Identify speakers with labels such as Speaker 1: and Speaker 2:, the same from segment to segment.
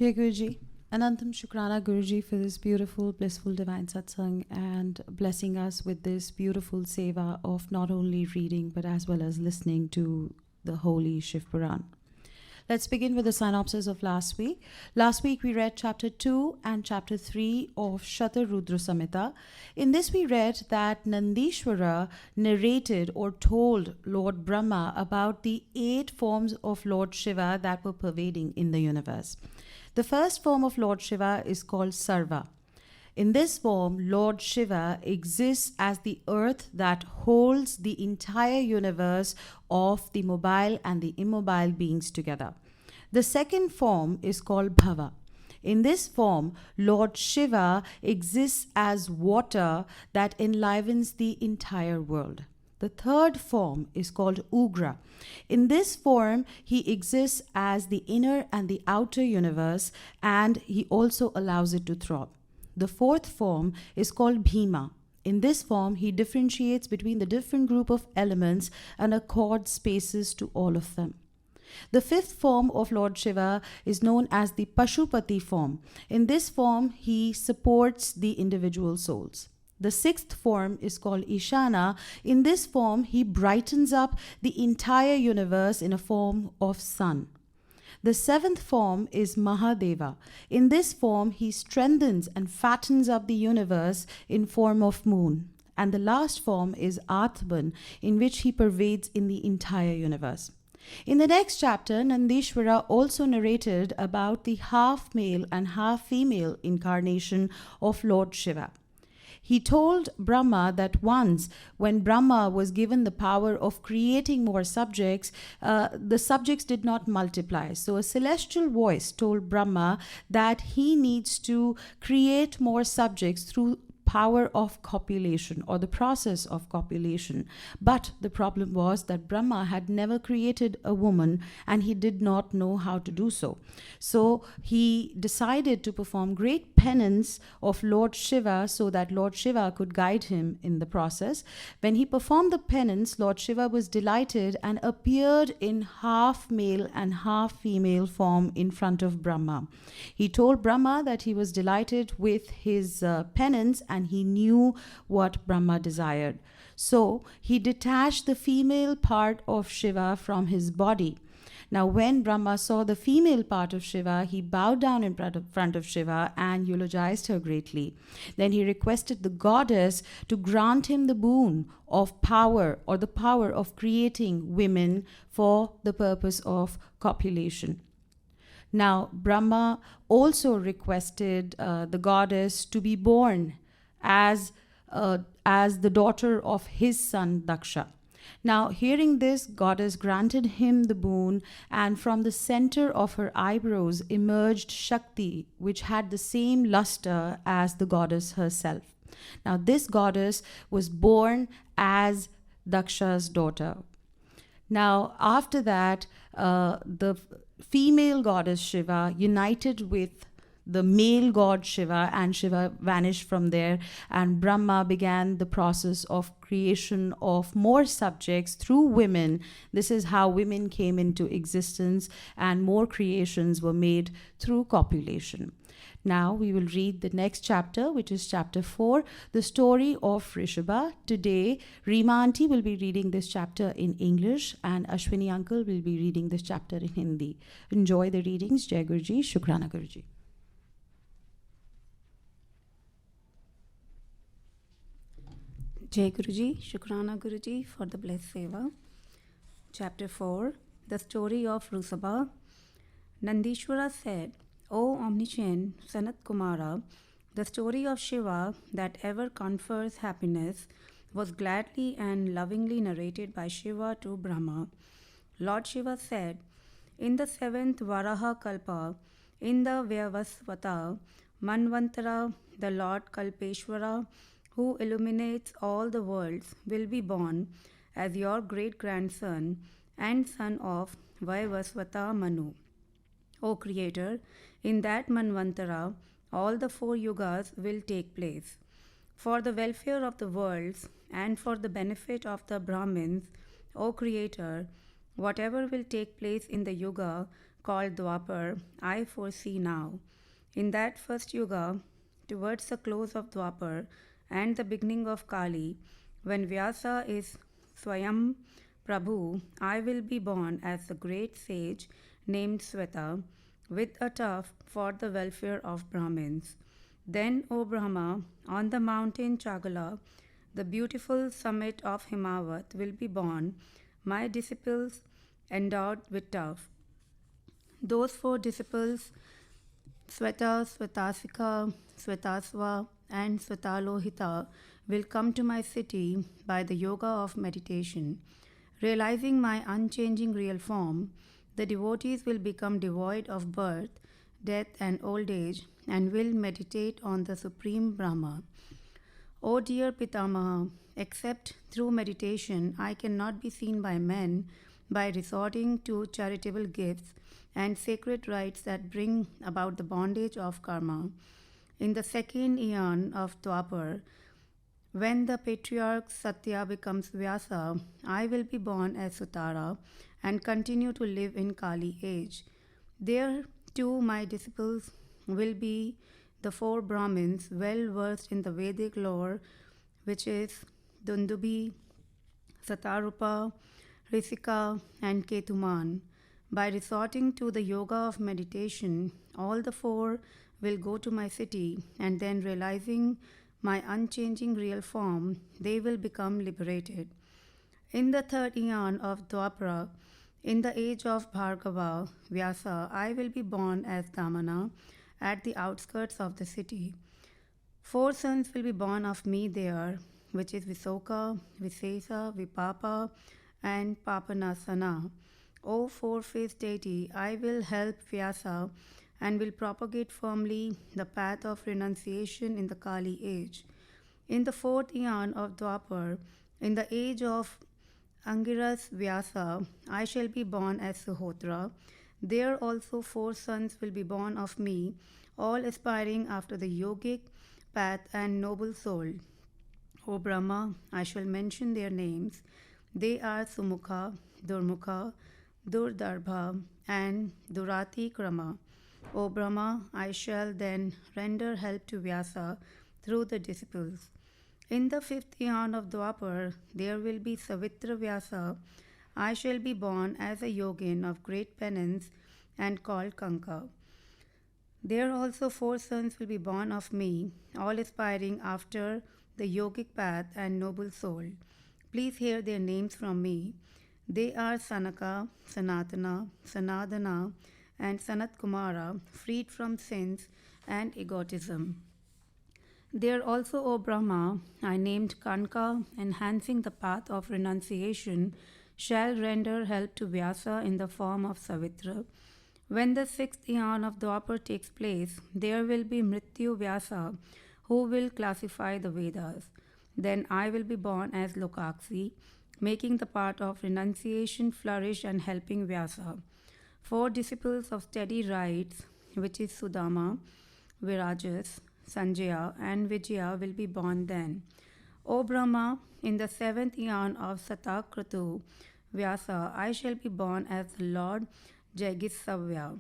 Speaker 1: Jai Guruji, Anantam Shukrana Guruji for this beautiful, blissful divine satsang and blessing us with this beautiful seva of not only reading but as well as listening to the holy Shivpuran. Let's begin with the synopsis of last week. Last week we read chapter 2 and chapter 3 of SataRudrasamhita. In this we read that Nandishvara narrated or told Lord Brahma about the 8 forms of Lord Shiva that were pervading in the universe. The first form of Lord Shiva is called Sarva. In this form, Lord Shiva exists as the earth that holds the entire universe of the mobile and the immobile beings together. The second form is called Bhava. In this form, Lord Shiva exists as water that enlivens the entire world. The third form is called Ugra. In this form, he exists as the inner and the outer universe, and he also allows it to throb. The fourth form is called Bhima. In this form, he differentiates between the different group of elements and accords spaces to all of them. The fifth form of Lord Shiva is known as the Pashupati form. In this form, he supports the individual souls. The sixth form is called Ishana. In this form, he brightens up the entire universe in a form of sun. The seventh form is Mahadeva. In this form, he strengthens and fattens up the universe in form of moon. And the last form is Atman, in which he pervades in the entire universe. In the next chapter, Nandishvara also narrated about the half male and half female incarnation of Lord Shiva. He told Brahma that once, when Brahma was given the power of creating more subjects, the subjects did not multiply. So a celestial voice told Brahma that he needs to create more subjects through power of copulation or the process of copulation. But the problem was that Brahma had never created a woman and he did not know how to do so. So he decided to perform great penance of Lord Shiva so that Lord Shiva could guide him in the process. When he performed the penance, Lord Shiva was delighted and appeared in half male and half female form in front of Brahma. He told Brahma that he was delighted with his penance and he knew what Brahma desired. So he detached the female part of Shiva from his body. Now when Brahma saw the female part of Shiva, he bowed down in front of Shiva and eulogized her greatly. Then he requested the goddess to grant him the boon of power or the power of creating women for the purpose of copulation. Now Brahma also requested the goddess to be born as the daughter of his son Daksha. Now, hearing this, goddess granted him the boon, and from the center of her eyebrows emerged Shakti, which had the same luster as the goddess herself. Now, this goddess was born as Daksha's daughter. Now, after that, the female goddess Shiva united with the male god Shiva, and Shiva vanished from there, and Brahma began the process of creation of more subjects through women. This is how women came into existence, and more creations were made through copulation. Now we will read the next chapter, which is chapter 4, the story of Rishabha. Today, Reema Auntie will be reading this chapter in English, and Ashwini Uncle will be reading this chapter in Hindi. Enjoy the readings. Jai Guruji, Shukrana Guruji.
Speaker 2: Jai Guruji, Shukrana Guruji for the blessed seva. Chapter 4, the story of Rishabha. Nandishvara said, O omniscient Sanat Kumara, the story of Shiva that ever confers happiness was gladly and lovingly narrated by Shiva to Brahma. Lord Shiva said, in the 7th Varaha Kalpa, in the Vyavasvata Manvantara, the Lord Kalpeshwara, who illuminates all the worlds, will be born as your great-grandson and son of Vaivasvata Manu. O Creator, in that Manvantara, all the 4 yugas will take place. For the welfare of the worlds and for the benefit of the Brahmins, O Creator, whatever will take place in the yuga called Dwapar, I foresee now. In that first yuga, towards the close of Dwapar and the beginning of Kali, when Vyasa is Swayam Prabhu, I will be born as the great sage named Sweta, with a tuft for the welfare of Brahmins. Then, O Brahma, on the mountain Chagala, the beautiful summit of Himavat, will be born, my disciples endowed with tuft. Those four disciples, Sweta, Swetasika, Swetasva, and Swetalohita, will come to my city by the yoga of meditation. Realizing my unchanging real form, the devotees will become devoid of birth, death, and old age and will meditate on the Supreme Brahma. O dear Pitamaha, except through meditation, I cannot be seen by men by resorting to charitable gifts and sacred rites that bring about the bondage of karma. In the second eon of Dwapar, when the patriarch Satya becomes Vyasa, I will be born as Sutara and continue to live in Kali age. There too my disciples will be the four Brahmins well versed in the Vedic lore, which is Dundubi, Satarupa, Risika, and Ketuman. By resorting to the yoga of meditation, all the four will go to my city, and then realizing my unchanging real form, they will become liberated. In the third eon of Dwapara, in the age of Bhargava, Vyasa, I will be born as Damana at the outskirts of the city. Four sons will be born of me there, which is Visoka, Visesa, Vipapa, and Papanasana. O four-faced deity, I will help Vyasa and will propagate firmly the path of renunciation in the Kali age. In the fourth eon of Dwapar, in the age of Angiras Vyasa, I shall be born as Suhotra. There also four sons will be born of me, all aspiring after the yogic path and noble soul. O Brahma, I shall mention their names. They are Sumukha, Durmukha, Durdarbha, and Durati Krama. O Brahma, I shall then render help to Vyasa through the disciples. In the fifth eon of Dwapar, there will be Savitra Vyasa. I shall be born as a yogin of great penance and called Kanka. There also four sons will be born of me, all aspiring after the yogic path and noble soul. Please hear their names from me. They are Sanaka, Sanatana, Sanadana, and Sanat Kumara, freed from sins and egotism. There also, O Brahma, I named Kanka, enhancing the path of renunciation, shall render help to Vyasa in the form of Savitra. When the sixth eon of Dwapar takes place, there will be Mrityu Vyasa, who will classify the Vedas. Then I will be born as Lokaksi, making the path of renunciation flourish and helping Vyasa. Four disciples of steady rites, which is Sudama, Virajas, Sanjaya, and Vijaya, will be born then. O Brahma, in the seventh eon of SataRudrasamhita Vyasa, I shall be born as the Lord Jaigisavya,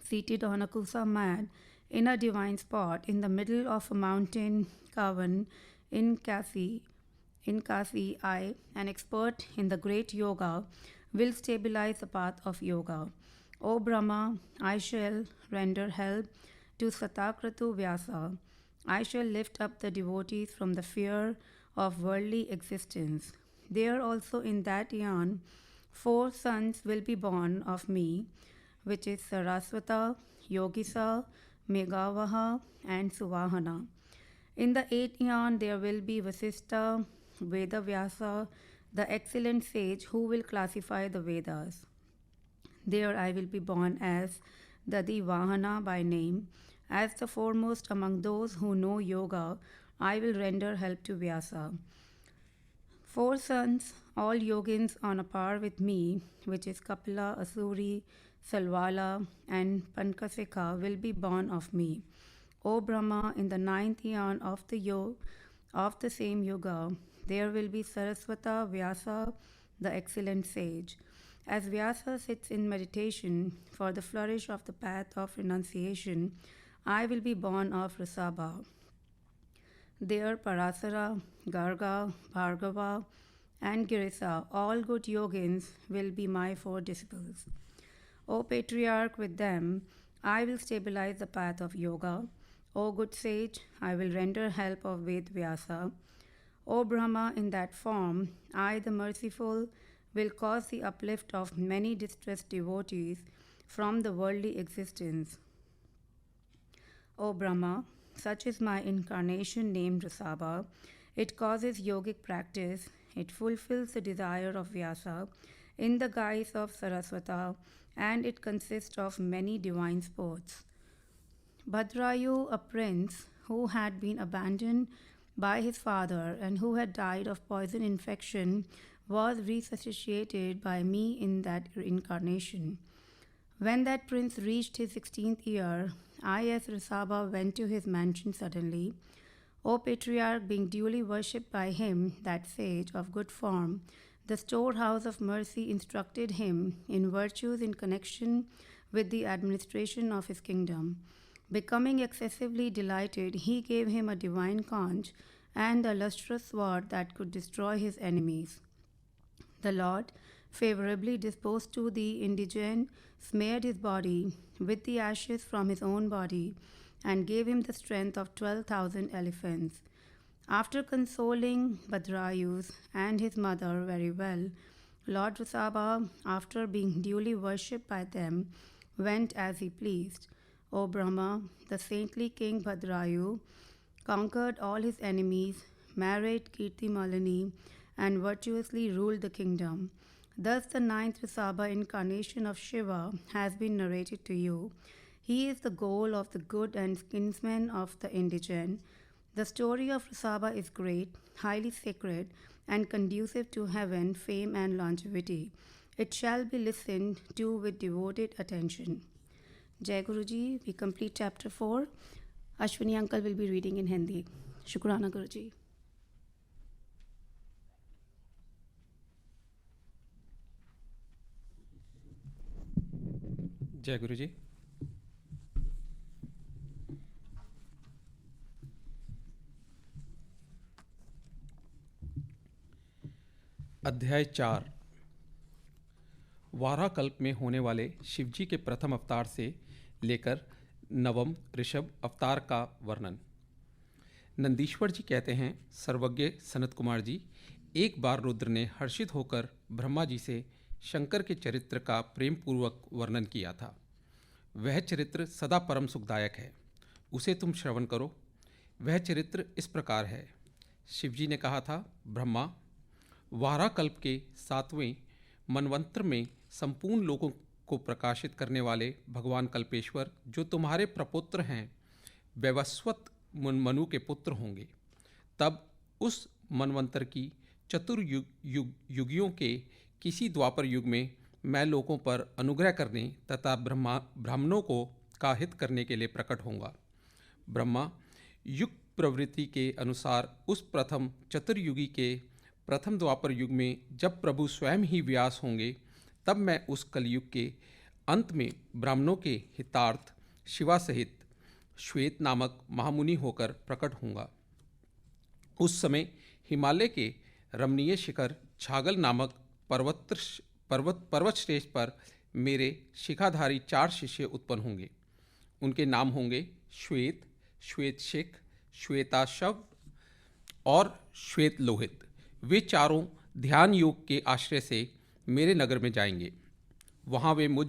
Speaker 2: seated on a kusa mat in a divine spot in the middle of a mountain Kavan in Kasi. I, an expert in the great yoga, will stabilize the path of yoga. O Brahma, I shall render help to SataRudrasamhita Vyasa. I shall lift up the devotees from the fear of worldly existence. There also in that eon, four sons will be born of me, which is Saraswata, Yogisa, Megavaha, and Suvahana. In the eighth eon, there will be Vasista, Vedavyasa, the excellent sage who will classify the Vedas. There I will be born as Dadi Vahana by name. As the foremost among those who know yoga, I will render help to Vyasa. Four sons, all yogins on a par with me, which is Kapila, Asuri, Salvala, and Pankaseka, will be born of me. O Brahma, in the ninth eon of the same yoga, there will be Saraswata Vyasa, the excellent sage. As Vyasa sits in meditation for the flourish of the path of renunciation, I will be born of Risabha. There Parasara, Garga, Bhargava, and Girisa, all good yogins, will be my 4 disciples. O Patriarch, with them I will stabilize the path of yoga. O good sage, I will render help of Ved Vyasa. O Brahma, in that form, I, the merciful, will cause the uplift of many distressed devotees from the worldly existence. O Brahma, such is my incarnation named Risabha. It causes yogic practice. It fulfills the desire of Vyasa in the guise of Saraswata, and it consists of many divine sports. Bhadrayu, a prince who had been abandoned by his father and who had died of poison infection, was resuscitated by me in that incarnation. When that prince reached his 16th year, I, as Risabha, went to his mansion suddenly. O Patriarch, being duly worshipped by him, that sage of good form, the storehouse of mercy instructed him in virtues in connection with the administration of his kingdom. Becoming excessively delighted, he gave him a divine conch and a lustrous sword that could destroy his enemies. The Lord, favorably disposed to the indigent, smeared his body with the ashes from his own body and gave him the strength of 12,000 elephants. After consoling Bhadrayus and his mother very well, Lord Risabha, after being duly worshipped by them, went as he pleased. O Brahma, the saintly king Bhadrayu conquered all his enemies, married Kirti Malini, and virtuously ruled the kingdom. Thus the 9th Risabha incarnation of Shiva has been narrated to you. He is the goal of the good and kinsman of the indigent. The story of Risabha is great, highly sacred, and conducive to heaven, fame, and longevity. It shall be listened to with devoted attention. Jai Guruji, we complete chapter 4. Ashwini uncle will be reading in Hindi. Shukrana Guruji.
Speaker 3: जय गुरु जी। अध्याय 4। वाराह कल्प में होने वाले शिवजी के प्रथम अवतार से लेकर नवम ऋषभ अवतार का वर्णन। नंदीश्वर जी कहते हैं, सर्वज्ञ सनत कुमार जी, एक बार रुद्र ने हर्षित होकर ब्रह्मा जी से शंकर के चरित्र का प्रेम पूर्वक वर्णन किया था। वह चरित्र सदा परम सुखदायक है, उसे तुम श्रवण करो। वह चरित्र इस प्रकार है। शिवजी ने कहा था, ब्रह्मा, वाराह कल्प के 7वें मनवंतर में संपूर्ण लोगों को प्रकाशित करने वाले भगवान कल्पेश्वर, जो तुम्हारे प्रपुत्र हैं, वैवस्वत मनु के पुत्र होंगे। तब उस मनवंतर की चतुर्युगियों के किसी द्वापर युग में मैं लोगों पर अनुग्रह करने तथा ब्राह्मणों को का हित करने के लिए प्रकट होऊंगा। ब्रह्मा, युग प्रवृत्ति के अनुसार उस प्रथम चतुर्युगी के प्रथम द्वापर युग में जब प्रभु स्वयं ही व्यास होंगे, तब मैं उस कलयुग के अंत में ब्राह्मणों के हितार्थ शिवा सहित श्वेत नामक महामुनि होकर प्रकट होऊंगा। उस समय हिमालय के रमणीय शिखर छागल नामक पर्वत श्रेष्ठ पर मेरे शिखाधारी 4 शिष्य उत्पन्न होंगे। उनके नाम होंगे श्वेत, श्वेतशिख, श्वेताशव और श्वेत लोहित। वे चारों ध्यान योग के आश्रय से मेरे नगर में जाएंगे। वहाँ वे मुझ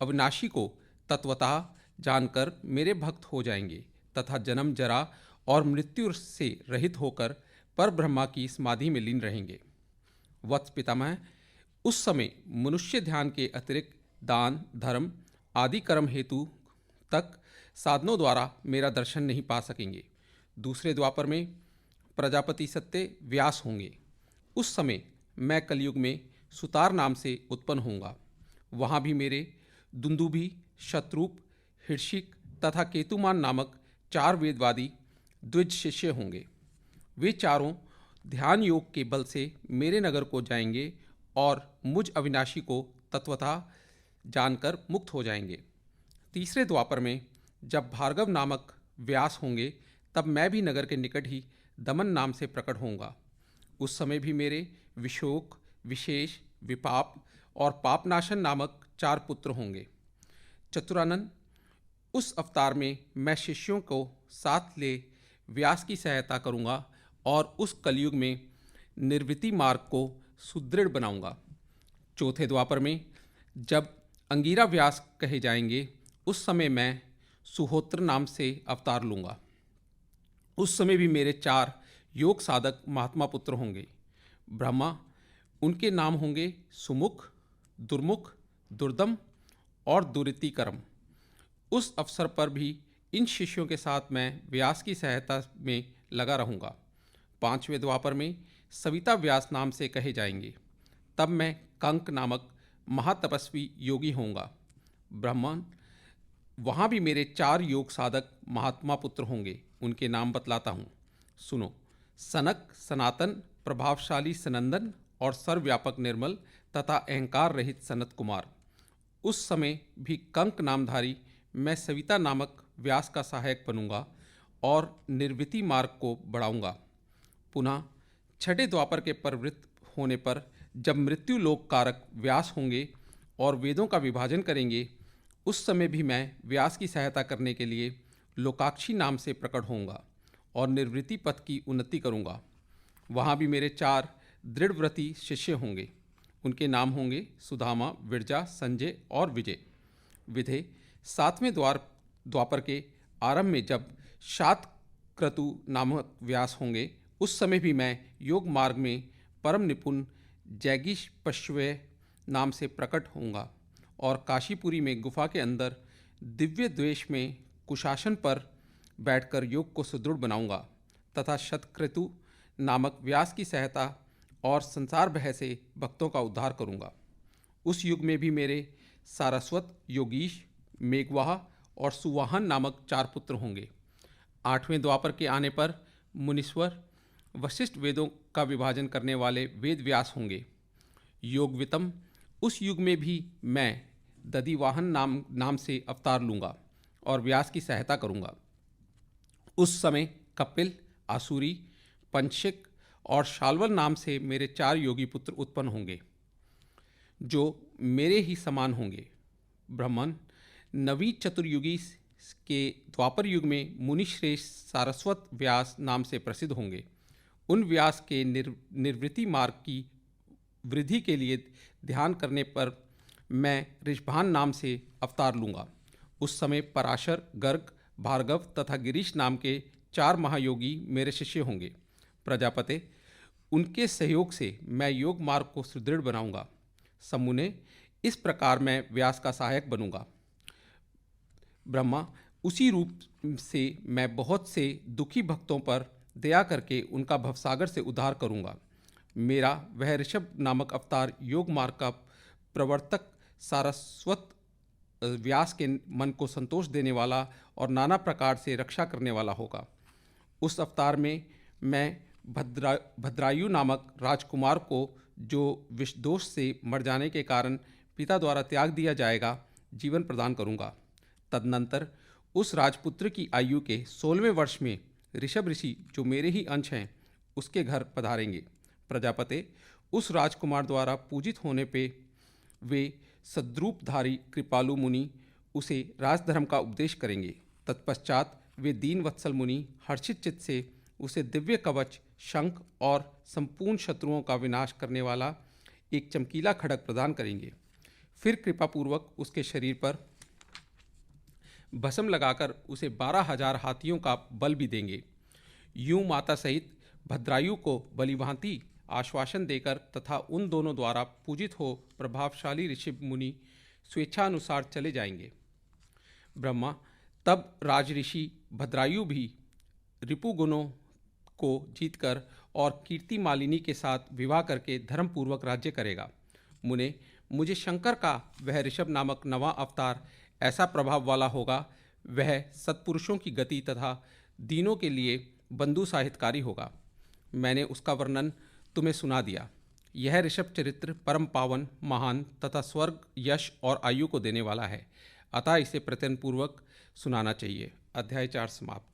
Speaker 3: अविनाशी को तत्वतः जानकर मेरे भक्त हो जाएंगे तथा जन्म, जरा और मृत्यु से रहित होकर पर ब्रह्मा की समाधि में लीन रहेंगे। वत्स पितामह, उस समय मनुष्य ध्यान के अतिरिक्त दान, धर्म आदि कर्म हेतु तक साधनों द्वारा मेरा दर्शन नहीं पा सकेंगे। दूसरे द्वापर में प्रजापति सत्य व्यास होंगे। उस समय मैं कलयुग में सुतार नाम से उत्पन्न होऊंगा। वहाँ भी मेरे दुंदुभि, शत्रुप, हिर्षिक तथा केतुमान नामक 4 वेदवादी द्विज शिष्य होंगे। वे चारों ध्यान योग के बल से मेरे नगर को जाएंगे और मुझ अविनाशी को तत्वतः जानकर मुक्त हो जाएंगे। तीसरे द्वापर में जब भार्गव नामक व्यास होंगे तब मैं भी नगर के निकट ही दमन नाम से प्रकट होऊंगा। उस समय भी मेरे विशोक, विशेष, विपाप और पापनाशन नामक 4 पुत्र होंगे। चतुरानन, उस अवतार में मैं शिष्यों को साथ ले व्यास की सहायता करूंगा और उस कलयुग में निर्वृति मार्ग को सुदृढ़ बनाऊंगा। चौथे द्वापर में जब अंगिरा व्यास कहे जाएंगे उस समय मैं सुहोत्र नाम से अवतार लूँगा। उस समय भी मेरे 4 योग साधक महात्मा पुत्र होंगे। ब्रह्मा, उनके नाम होंगे सुमुख, दुर्मुख, दुर्दम और दुरितिकर्म। उस अवसर पर भी इन शिष्यों के साथ मैं व्यास की सहायता में लगा रहूँगा। 5वें द्वापर में सविता व्यास नाम से कहे जाएंगे। तब मैं कंक नामक महातपस्वी योगी होऊंगा। ब्राह्मण, वहाँ भी मेरे 4 योग साधक महात्मा पुत्र होंगे। उनके नाम बतलाता हूँ, सुनो। सनक, सनातन, प्रभावशाली सनंदन और सर्वव्यापक निर्मल तथा अहंकार रहित सनत कुमार। उस समय भी कंक नामधारी मैं सविता नामक व्यास का सहायक बनूंगा और निर्वृति मार्ग को बढ़ाऊंगा। पुनः 6ठे द्वापर के प्रवृत्त होने पर जब मृत्यु लोक कारक व्यास होंगे और वेदों का विभाजन करेंगे, उस समय भी मैं व्यास की सहायता करने के लिए लोकाक्षी नाम से प्रकट होऊंगा और निर्वृति पथ की उन्नति करूंगा। वहाँ भी मेरे 4 दृढ़व्रती शिष्य होंगे। उनके नाम होंगे सुदामा, विरजा, संजय और विजय। विधे 7वें द्वापर के आरंभ में जब शातक्रतु नामक व्यास होंगे, उस समय भी मैं योग मार्ग में परम निपुण जैगिष्पश्वय नाम से प्रकट होऊंगा और काशीपुरी में गुफा के अंदर दिव्य द्वेष में कुशासन पर बैठकर योग को सुदृढ़ बनाऊंगा तथा शतक्रतु नामक व्यास की सहायता और संसार भय से भक्तों का उद्धार करूंगा। उस युग में भी मेरे सारस्वत, योगीश, मेघवाह और सुवाहन नामक 4 पुत्र होंगे। 8वें द्वापर के आने पर मुनीश्वर वशिष्ठ वेदों का विभाजन करने वाले वेद व्यास होंगे। योगवितम, उस युग में भी मैं दधिवाहन नाम से अवतार लूँगा और व्यास की सहायता करूँगा। उस समय कपिल, आसुरी, पंचिक और शाल्वल नाम से मेरे 4 योगी पुत्र उत्पन्न होंगे जो मेरे ही समान होंगे। ब्राह्मण, नवी चतुर्युगी के द्वापर युग में मुनिश्रेष्ठ सारस्वत व्यास नाम से प्रसिद्ध होंगे। उन व्यास के निर्वृति मार्ग की वृद्धि के लिए ध्यान करने पर मैं ऋषभान नाम से अवतार लूँगा। उस समय पराशर, गर्ग, भार्गव तथा गिरीश नाम के 4 महायोगी मेरे शिष्य होंगे। प्रजापते, उनके सहयोग से मैं योग मार्ग को सुदृढ़ बनाऊंगा। समुने, इस प्रकार मैं व्यास का सहायक बनूंगा। ब्रह्मा, उसी रूप से मैं बहुत से दुखी भक्तों पर दया करके उनका भवसागर से उद्धार करूंगा। मेरा वह ऋषभ नामक अवतार योग मार्ग का प्रवर्तक सारस्वत व्यास के मन को संतोष देने वाला और नाना प्रकार से रक्षा करने वाला होगा। उस अवतार में मैं भद्रायु नामक राजकुमार को, जो विषदोष से मर जाने के कारण पिता द्वारा त्याग दिया जाएगा, जीवन प्रदान करूंगा। तदनंतर उस राजपुत्र की आयु के 16वें वर्ष में ऋषभ ऋषि, जो मेरे ही अंश हैं, उसके घर पधारेंगे। प्रजापते, उस राजकुमार द्वारा पूजित होने पे वे सद्रूपधारी कृपालु मुनि उसे राजधर्म का उपदेश करेंगे। तत्पश्चात वे दीन वत्सल मुनि हर्षित चित्त से उसे दिव्य कवच, शंख और संपूर्ण शत्रुओं का विनाश करने वाला एक चमकीला खड्ग प्रदान करेंगे। फिर कृपापूर्वक उसके शरीर पर भस्म लगाकर उसे 12,000 हाथियों का बल भी देंगे। यूं माता सहित भद्रायु को बलिभांति आश्वासन देकर तथा उन दोनों द्वारा पूजित हो प्रभावशाली ऋषि मुनि स्वेच्छानुसार चले जाएंगे। ब्रह्मा, तब राजऋषि भद्रायु भी रिपुगुणों को जीतकर और कीर्ति मालिनी के साथ विवाह करके धर्मपूर्वक राज्य करेगा। मुने, मुझे शंकर का वह ऋषभ नामक नवा अवतार ऐसा प्रभाव वाला होगा, वह सत्पुरुषों की गति तथा दीनों के लिए बंधु साहित्यकारी होगा। मैंने उसका वर्णन तुम्हें सुना दिया। यह ऋषभ चरित्र परम पावन, महान तथा स्वर्ग, यश और आयु को देने वाला है, अतः इसे प्रयत्नपूर्वक सुनाना चाहिए। अध्याय 4 समाप्त।